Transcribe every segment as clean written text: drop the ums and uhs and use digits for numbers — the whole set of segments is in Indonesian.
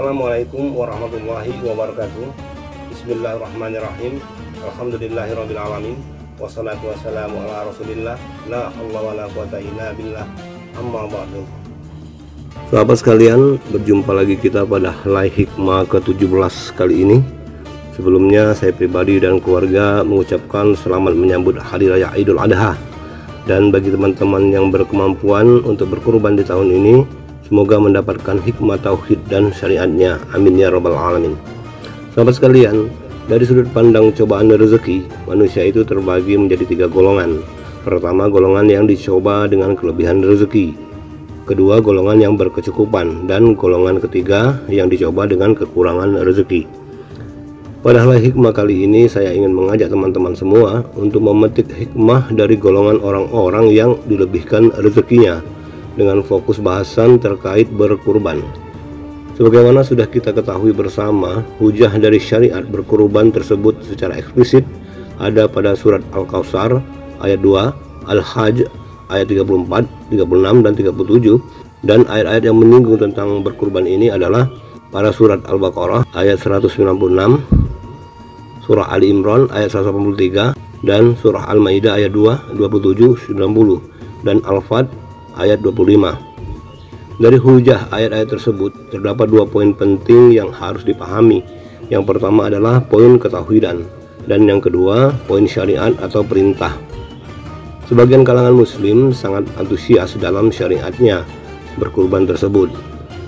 Assalamualaikum warahmatullahi wabarakatuh. Bismillahirrahmanirrahim. Alhamdulillahirabbil alamin. Wassalatu wassalamu ala Rasulillah. La haula wala quwata illa billah. Amma ba'du. Sahabat sekalian, berjumpa lagi kita pada Helai Hikmah ke-17 kali ini. Sebelumnya saya pribadi dan keluarga mengucapkan selamat menyambut Hari Raya Idul Adha. Dan bagi teman-teman yang berkemampuan untuk berkurban di tahun ini, semoga mendapatkan hikmah tauhid dan syariatnya. Amin ya rabbal alamin. Sahabat sekalian, dari sudut pandang cobaan rezeki, manusia itu terbagi menjadi 3 golongan. Pertama, golongan yang dicoba dengan kelebihan rezeki. Kedua, golongan yang berkecukupan. Dan golongan ketiga yang dicoba dengan kekurangan rezeki. Pada Helai Hikmah kali ini saya ingin mengajak teman-teman semua untuk memetik hikmah dari golongan orang-orang yang dilebihkan rezekinya, dengan fokus bahasan terkait berkurban. Sebagaimana sudah kita ketahui bersama, hujah dari syariat berkurban tersebut secara eksplisit ada pada surat Al-Kautsar ayat 2, Al-Hajj ayat 34, 36 dan 37, dan ayat-ayat yang menyinggung tentang berkurban ini adalah pada surat Al-Baqarah ayat 196, surah Ali Imran ayat 183, dan surah Al-Maidah ayat 2, 27, 90, dan Al-Fat ayat 25. Dari hujah ayat-ayat tersebut terdapat 2 poin penting yang harus dipahami. Yang pertama adalah poin ketauhidan, dan yang kedua poin syariat atau perintah. Sebagian kalangan muslim sangat antusias dalam syariatnya berkurban tersebut,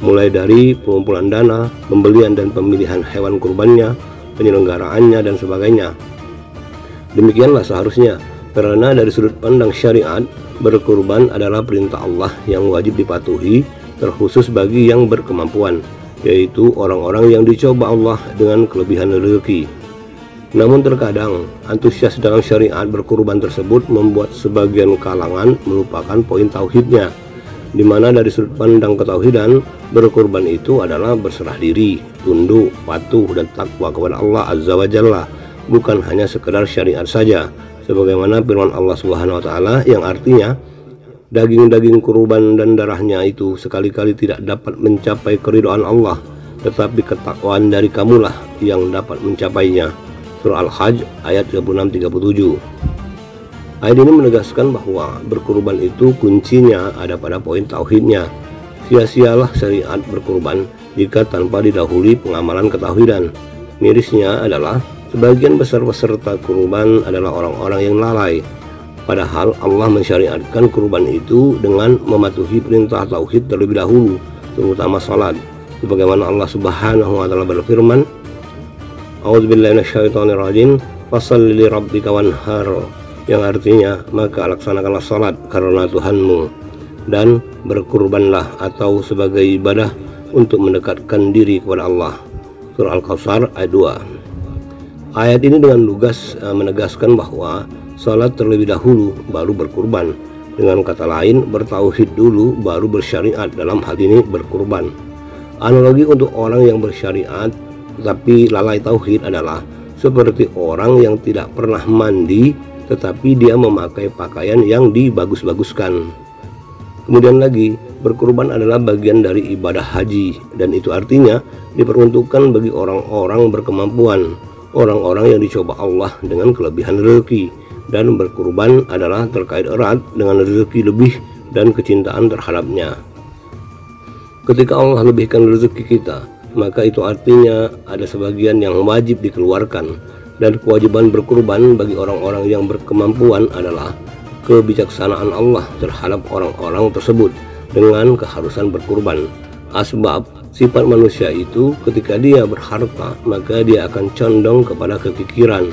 mulai dari pengumpulan dana, pembelian dan pemilihan hewan kurbannya, penyelenggaraannya dan sebagainya. Demikianlah seharusnya, karena dari sudut pandang syariat, berkurban adalah perintah Allah yang wajib dipatuhi, terkhusus bagi yang berkemampuan, yaitu orang-orang yang dicoba Allah dengan kelebihan rezeki. Namun terkadang antusias dalam syariat berkurban tersebut membuat sebagian kalangan melupakan poin tauhidnya, di mana dari sudut pandang ketauhidan, berkurban itu adalah berserah diri, tunduk, patuh dan takwa kepada Allah Azza wa Jalla, bukan hanya sekedar syariat saja. Sebagaimana firman Allah Subhanahu wa taala yang artinya, daging-daging kurban dan darahnya itu sekali-kali tidak dapat mencapai keridhaan Allah, tetapi ketakwaan dari kamulah yang dapat mencapainya. Surah Al-Hajj ayat 36-37. Ayat ini menegaskan bahwa berkurban itu kuncinya ada pada poin tauhidnya. Sia-sialah syariat berkurban jika tanpa didahului pengamalan ketauhidan. Mirisnya adalah sebagian besar peserta kurban adalah orang-orang yang lalai. Padahal Allah mensyariatkan kurban itu dengan mematuhi perintah tauhid terlebih dahulu, terutama salat. Sebagaimana Allah Subhanahu wa taala berfirman, A'udzubillahi minasyaitonirrajim, fasholli lirabbika wanhar, yang artinya maka laksanakanlah salat karena Tuhanmu, dan berkurbanlah atau sebagai ibadah untuk mendekatkan diri kepada Allah. Surah Al-Kautsar ayat 2. Ayat ini dengan lugas menegaskan bahwa salat terlebih dahulu baru berkurban. Dengan kata lain, bertauhid dulu baru bersyariat, dalam hal ini berkurban. Analogi untuk orang yang bersyariat tetapi lalai tauhid adalah seperti orang yang tidak pernah mandi tetapi dia memakai pakaian yang dibagus-baguskan. Kemudian lagi, berkurban adalah bagian dari ibadah haji, dan itu artinya diperuntukkan bagi orang-orang berkemampuan, orang-orang yang dicoba Allah dengan kelebihan rezeki. Dan berkurban adalah terkait erat dengan rezeki lebih dan kecintaan terhadapnya. Ketika Allah lebihkan rezeki kita, maka itu artinya ada sebagian yang wajib dikeluarkan. Dan kewajiban berkurban bagi orang-orang yang berkemampuan adalah kebijaksanaan Allah terhadap orang-orang tersebut dengan keharusan berkurban. Asbab sifat manusia itu ketika dia berharta, maka dia akan condong kepada kekikiran.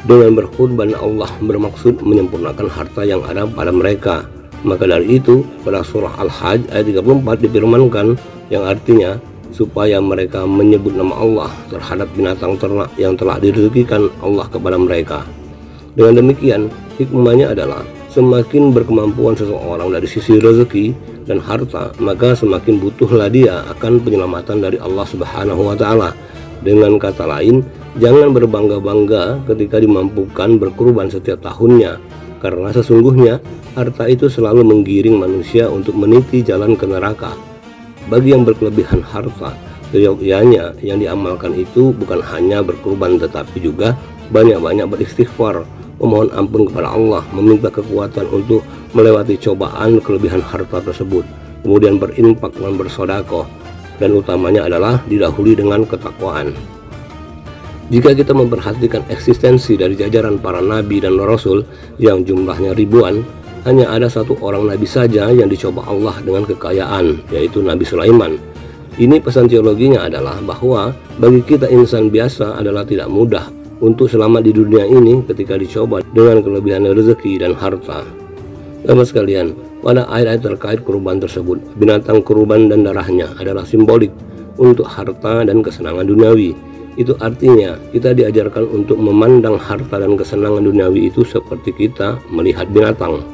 Dengan berkurban, Allah bermaksud menyempurnakan harta yang ada pada mereka. Maka dari itu pada surah Al-Hajj ayat 34 difirmankan, yang artinya supaya mereka menyebut nama Allah terhadap binatang ternak yang telah direzekikan Allah kepada mereka. Dengan demikian, hikmahnya adalah semakin berkemampuan seseorang dari sisi rezeki dan harta, maka semakin butuhlah dia akan penyelamatan dari Allah Subhanahu wa taala. Dengan kata lain, jangan berbangga-bangga ketika dimampukan berkurban setiap tahunnya, karena sesungguhnya harta itu selalu menggiring manusia untuk meniti jalan ke neraka. Bagi yang berkelebihan harta, Seyogyanya yang diamalkan itu bukan hanya berkurban, tetapi juga banyak-banyak beristighfar, memohon ampun kepada Allah, meminta kekuatan untuk melewati cobaan kelebihan harta tersebut, kemudian berinfak dan bersedekah, dan utamanya adalah didahului dengan ketakwaan. Jika kita memperhatikan eksistensi dari jajaran para nabi dan rasul yang jumlahnya ribuan, hanya ada satu orang nabi saja yang dicoba Allah dengan kekayaan, yaitu Nabi Sulaiman. Ini pesan teologinya adalah bahwa bagi kita insan biasa adalah tidak mudah untuk selamat di dunia ini ketika dicoba dengan kelebihan rezeki dan harta. Sahabat sekalian, pada ayat-ayat terkait kurban tersebut, binatang kurban dan darahnya adalah simbolik untuk harta dan kesenangan duniawi. Itu artinya kita diajarkan untuk memandang harta dan kesenangan duniawi itu seperti kita melihat binatang.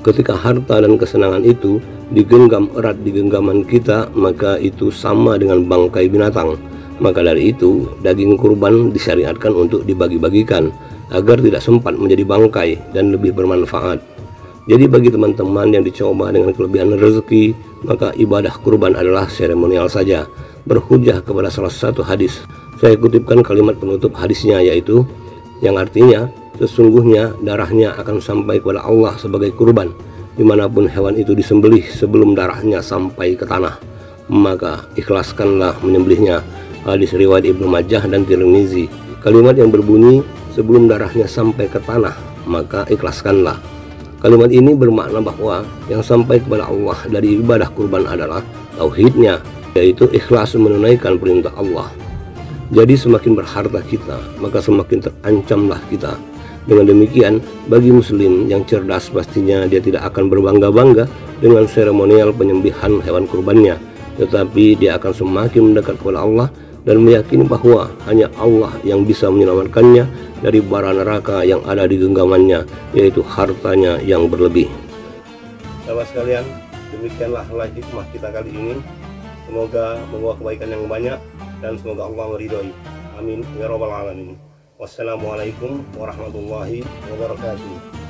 Ketika harta dan kesenangan itu digenggam erat di genggaman kita, maka itu sama dengan bangkai binatang. Maka dari itu, daging kurban disyariatkan untuk dibagi-bagikan agar tidak sempat menjadi bangkai dan lebih bermanfaat. Jadi bagi teman-teman yang dicoba dengan kelebihan rezeki, maka ibadah kurban adalah seremonial saja. Berhujah kepada salah satu hadis, saya kutipkan kalimat penutup hadisnya, yaitu yang artinya, sesungguhnya darahnya akan sampai kepada Allah sebagai kurban dimanapun hewan itu disembelih sebelum darahnya sampai ke tanah, maka ikhlaskanlah menyembelihnya. Hadis riwayat Ibnu Majah dan Tirmizi. Kalimat yang berbunyi sebelum darahnya sampai ke tanah, maka ikhlaskanlah. Kalimat ini bermakna bahwa yang sampai kepada Allah dari ibadah kurban adalah tauhidnya, yaitu ikhlas menunaikan perintah Allah. Jadi semakin berharta kita, maka semakin terancamlah kita. Dengan demikian, bagi muslim yang cerdas pastinya dia tidak akan berbangga-bangga dengan seremonial penyembelihan hewan kurbannya, tetapi dia akan semakin mendekat kepada Allah dan meyakini bahwa hanya Allah yang bisa menyelamatkannya dari bara neraka yang ada di genggamannya, yaitu hartanya yang berlebih. Sahabat sekalian, demikianlah live hikmah kita kali ini. Semoga membawa kebaikan yang banyak dan semoga Allah meridhoi. Amin ya rabbal alamin. Wassalamualaikum warahmatullahi wabarakatuh.